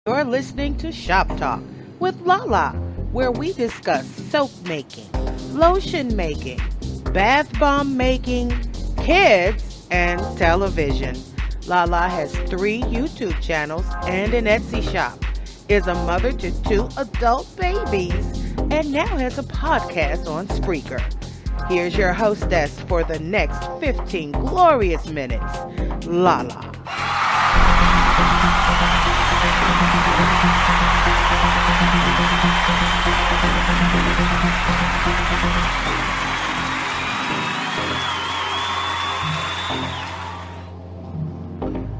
You're listening to Shop Talk with Lala, where we discuss soap making, lotion making, bath bomb making, kids, and television. Lala has 3 YouTube channels and an Etsy shop, is a mother to 2 adult babies, and now has a podcast on Spreaker. Here's your hostess for the next 15 glorious minutes, Lala.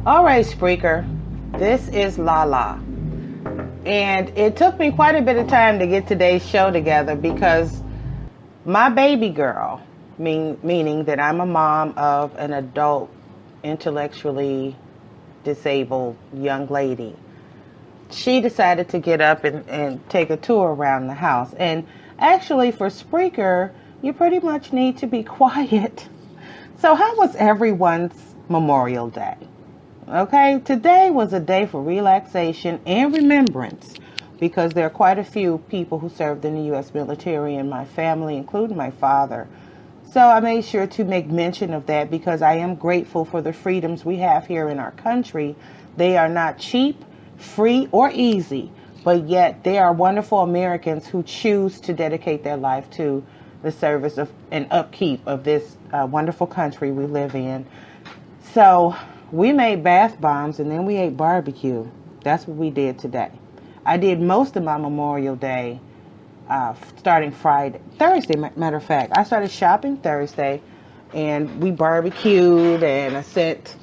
All right, Spreaker, this is Lala. And it took me quite a bit of time to get today's show together because my baby girl, meaning that I'm a mom of an adult, intellectually disabled young lady, she decided to get up and take a tour around the house. And actually for Spreaker, you pretty much need to be quiet. So how was everyone's Memorial Day? Okay, today was a day for relaxation and remembrance because there are quite a few people who served in the U.S. military in my family, including my father. So I made sure to make mention of that because I am grateful for the freedoms we have here in our country. They are not cheap, free, or easy, but yet they are wonderful Americans who choose to dedicate their life to the service of and upkeep of this wonderful country we live in. So we made bath bombs and then we ate barbecue. That's what we did today. I did most of my Memorial Day starting Thursday, matter of fact. I started shopping Thursday and we barbecued and I sent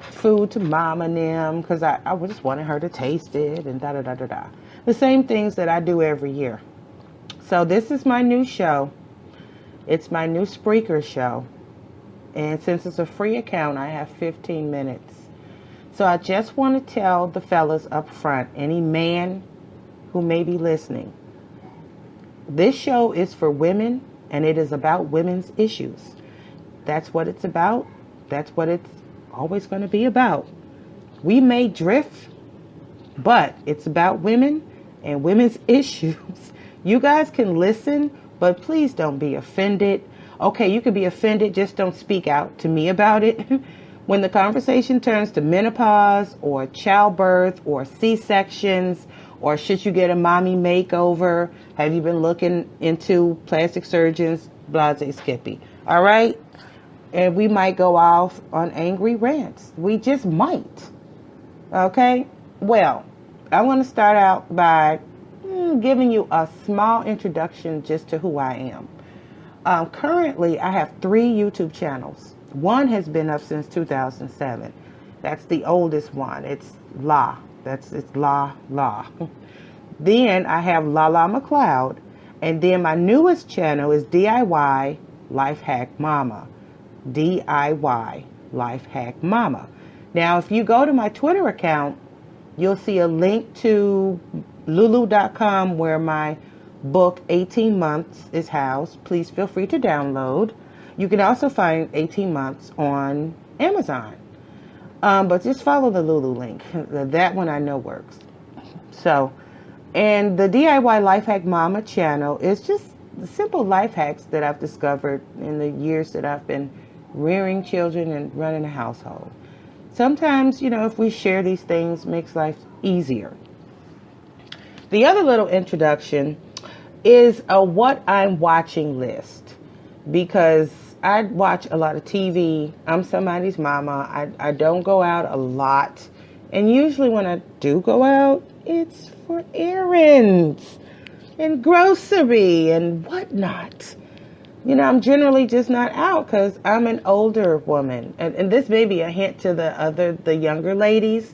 food to Mom and them because I just wanted her to taste it and da-da-da-da-da. The same things that I do every year. So this is my new show. It's my new Spreaker show. And since it's a free account, I have 15 minutes. So I just want to tell the fellas up front, any man who may be listening, this show is for women and it is about women's issues. That's what it's about. That's what it's always going to be about. We may drift, but it's about women and women's issues. You guys can listen, but please don't be offended. Okay, you can be offended, just don't speak out to me about it. When the conversation turns to menopause or childbirth or C-sections or should you get a mommy makeover, have you been looking into plastic surgeons, blase skippy. All right? And we might go off on angry rants. We just might. Okay? Well, I want to start out by giving you a small introduction just to who I am. Currently, I have 3 YouTube channels. One has been up since 2007. That's the oldest one. It's La. It's La. Then I have Lala McLeod. And then my newest channel is DIY Life Hack Mama. DIY Life Hack Mama. Now, if you go to my Twitter account, you'll see a link to lulu.com where my book 18 Months is housed. Please feel free to download. You can also find 18 Months on Amazon. But just follow the Lulu link. That one I know works. So, and the DIY Life Hack Mama channel is just the simple life hacks that I've discovered in the years that I've been rearing children and running a household. Sometimes, if we share these things, it makes life easier. The other little introduction is a what I'm watching list because I watch a lot of TV. I'm somebody's mama. I don't go out a lot. And usually when I do go out, it's for errands and grocery and whatnot. I'm generally just not out because I'm an older woman. And this may be a hint to the younger ladies.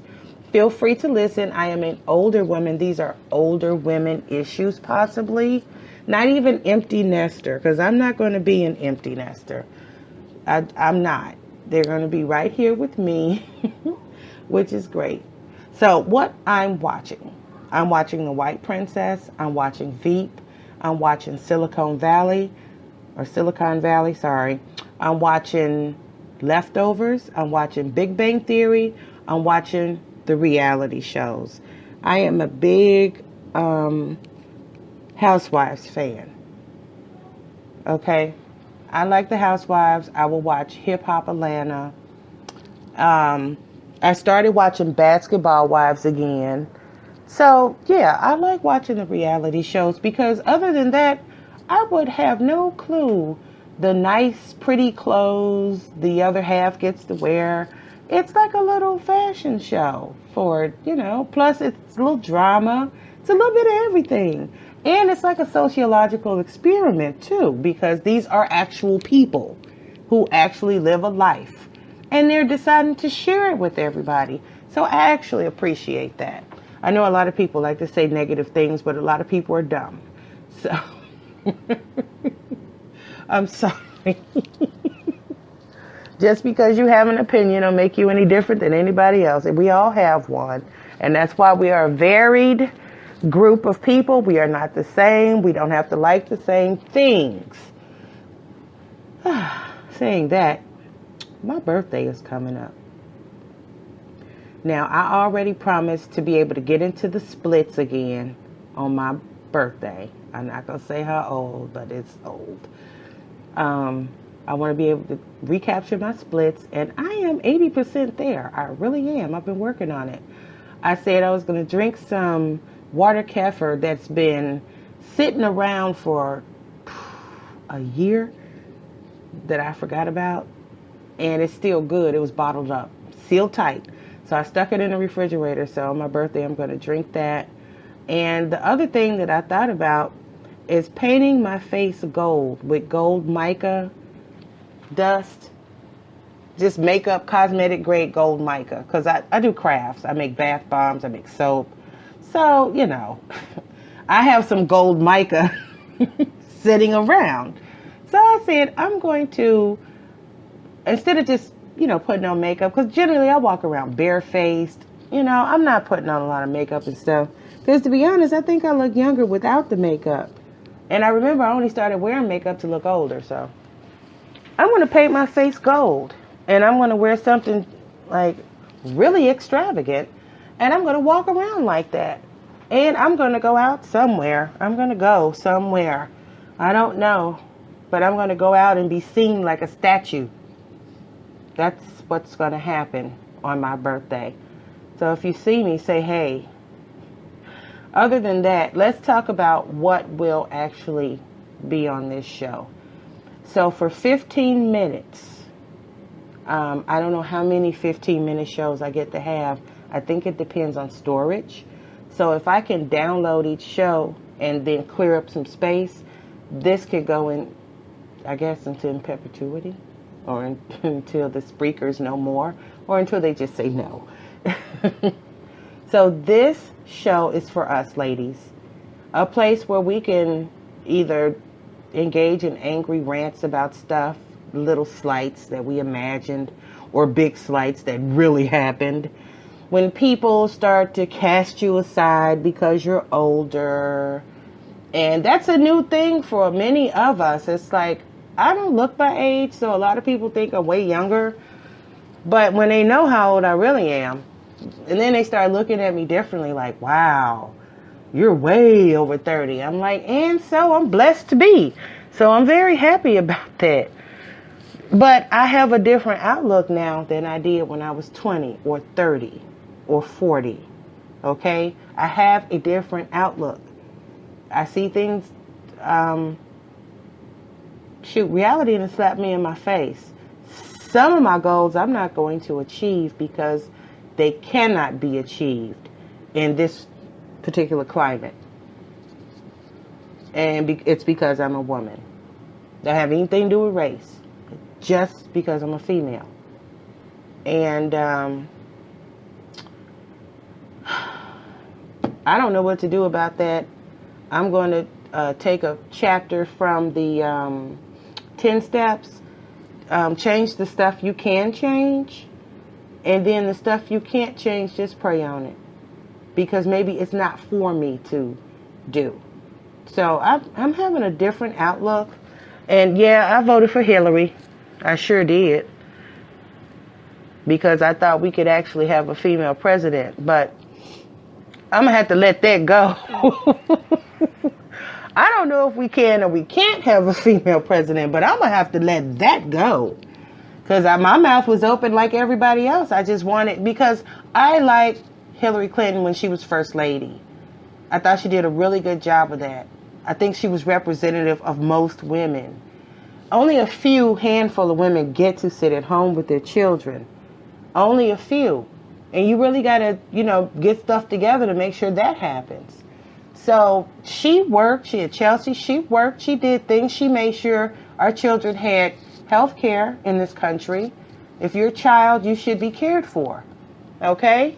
Feel free to listen. I am an older woman. These are older women issues, possibly. Not even empty nester, because I'm not going to be an empty nester. I'm not. They're going to be right here with me, which is great. So what I'm watching The White Princess. I'm watching Veep. I'm watching Silicon Valley. I'm watching Leftovers. I'm watching Big Bang Theory. I'm watching the reality shows. I am a big Housewives fan. Okay? I like the Housewives. I will watch Hip Hop Atlanta. I started watching Basketball Wives again. So, yeah, I like watching the reality shows because other than that, I would have no clue the nice, pretty clothes the other half gets to wear. It's like a little fashion show for, plus it's a little drama. It's a little bit of everything. And it's like a sociological experiment too, because these are actual people who actually live a life and they're deciding to share it with everybody. So I actually appreciate that. I know a lot of people like to say negative things, but a lot of people are dumb. So I'm sorry. Just because you have an opinion don't make you any different than anybody else. We all have one. And that's why we are a varied group of people. We are not the same. We don't have to like the same things. Saying that, my birthday is coming up. Now, I already promised to be able to get into the splits again on my birthday. I'm not going to say how old, but it's old. I want to be able to recapture my splits, and I am 80% there. I really am. I've been working on it. I said I was going to drink some water kefir that's been sitting around for a year that I forgot about, and it's still good. It was bottled up, sealed tight. So I stuck it in the refrigerator. So on my birthday, I'm going to drink that. And the other thing that I thought about is painting my face gold with gold mica dust. Just makeup, cosmetic grade gold mica. Because I do crafts. I make bath bombs. I make soap. So, I have some gold mica sitting around. So I said, I'm going to, instead of just putting on makeup, because generally I walk around barefaced. I'm not putting on a lot of makeup and stuff. Because to be honest, I think I look younger without the makeup. And I remember I only started wearing makeup to look older. So I'm going to paint my face gold. And I'm going to wear something like really extravagant. And I'm going to walk around like that. And I'm going to go out somewhere. I'm going to go somewhere. I don't know. But I'm going to go out and be seen like a statue. That's what's going to happen on my birthday. So if you see me, say hey. Other than that, let's talk about what will actually be on this show. So for 15 minutes, I don't know how many 15-minute shows I get to have. I think it depends on storage. So if I can download each show and then clear up some space, this could go in, I guess, into in perpetuity. Or until the Spreakers no more, or until they just say no. So this show is for us, ladies. A place where we can either engage in angry rants about stuff, little slights that we imagined, or big slights that really happened. When people start to cast you aside because you're older. And that's a new thing for many of us. It's like, I don't look my age, so a lot of people think I'm way younger. But when they know how old I really am, and then they start looking at me differently, like, wow, you're way over 30. I'm like, and so I'm blessed to be. So I'm very happy about that. But I have a different outlook now than I did when I was 20 or 30 or 40. Okay? I have a different outlook. I see things... reality done slapped me in my face. Some of my goals I'm not going to achieve because they cannot be achieved in this particular climate. And it's because I'm a woman. Don't have anything to do with race. Just because I'm a female. And I don't know what to do about that. I'm going to take a chapter from the 10 steps. Change the stuff you can change. And then the stuff you can't change, just pray on it. Because maybe it's not for me to do. So I'm having a different outlook. And yeah, I voted for Hillary. I sure did. Because I thought we could actually have a female president. But I'm going to have to let that go. I don't know if we can or we can't have a female president, but I'm going to have to let that go. Because my mouth was open like everybody else. I just wanted, because I liked Hillary Clinton when she was first lady. I thought she did a really good job of that. I think she was representative of most women. Only a few handful of women get to sit at home with their children. Only a few. And you really got to, get stuff together to make sure that happens. So she worked, she at Chelsea, she worked, she did things, she made sure our children had health care in this country. If you're a child, you should be cared for. Okay?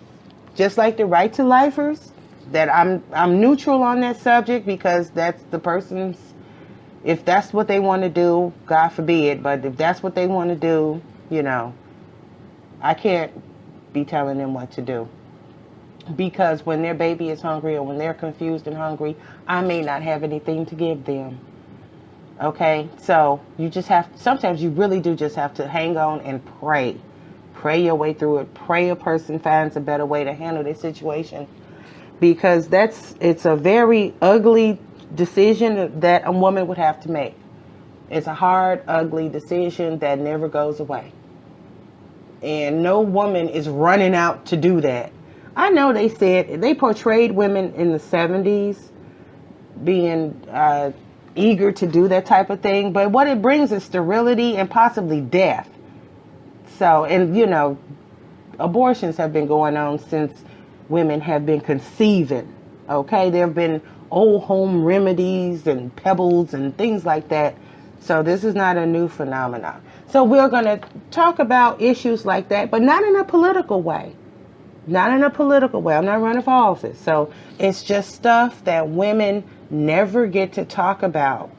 Just like the right to lifers, that I'm neutral on that subject because that's the person's, if that's what they want to do, God forbid, but if that's what they want to do, I can't be telling them what to do. Because when their baby is hungry or when they're confused and hungry, I may not have anything to give them. Okay? So you just sometimes you really do just have to hang on and pray. Pray your way through it. Pray a person finds a better way to handle this situation. Because it's a very ugly decision that a woman would have to make. It's a hard, ugly decision that never goes away. And no woman is running out to do that. I know they portrayed women in the 70s being eager to do that type of thing, but what it brings is sterility and possibly death. So, and abortions have been going on since women have been conceiving. Okay, there have been old home remedies and pebbles and things like that. So this is not a new phenomenon. So we're going to talk about issues like that, but not in a political way. Not in a political way. I'm not running for office. So it's just stuff that women never get to talk about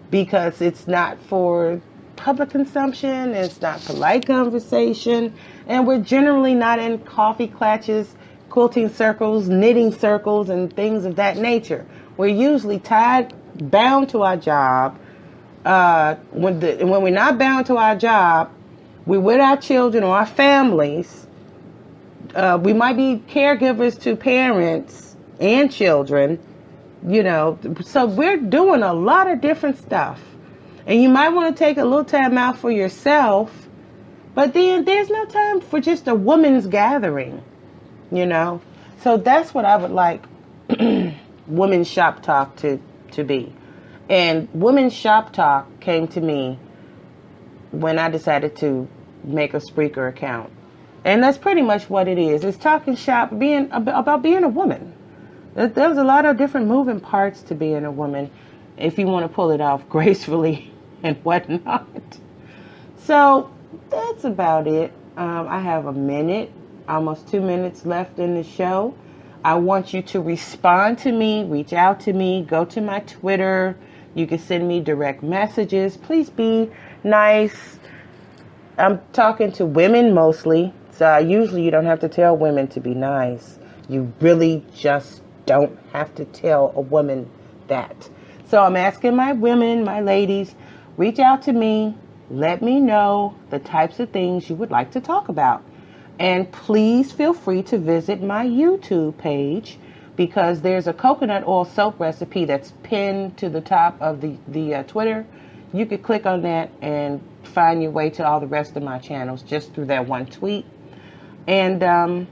because it's not for public consumption. It's not polite conversation. And we're generally not in coffee clutches, quilting circles, knitting circles, and things of that nature. We're usually bound to our job. When we're not bound to our job, we're with our children or our families. We might be caregivers to parents and children, so we're doing a lot of different stuff. And you might want to take a little time out for yourself, but then there's no time for just a woman's gathering, So that's what I would like Women's Shop Talk to be. And Women's Shop Talk came to me when I decided to make a Spreaker account. And that's pretty much what it is. It's talking shop, about being a woman. There's a lot of different moving parts to being a woman if you want to pull it off gracefully and whatnot. So that's about it. I have almost 2 minutes left in the show. I want you to respond to me, reach out to me, go to my Twitter. You can send me direct messages. Please be nice. I'm talking to women mostly. So usually you don't have to tell women to be nice. You really just don't have to tell a woman that. So I'm asking my women, my ladies, reach out to me. Let me know the types of things you would like to talk about. And please feel free to visit my YouTube page because there's a coconut oil soap recipe that's pinned to the top of the Twitter. You could click on that and find your way to all the rest of my channels just through that one tweet. And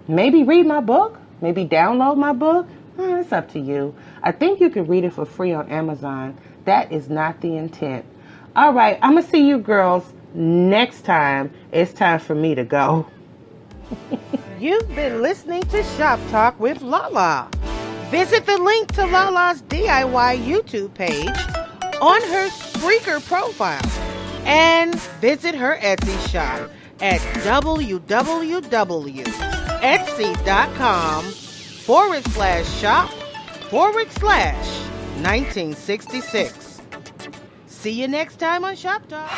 maybe read my book, maybe download my book. It's up to you. I think you can read it for free on Amazon. That is not the intent. All right, I'm going to see you girls next time. It's time for me to go. You've been listening to Shop Talk with Lala. Visit the link to Lala's DIY YouTube page on her Spreaker profile and visit her Etsy shop at www.etsy.com/shop/1966. See you next time on Shop Talk.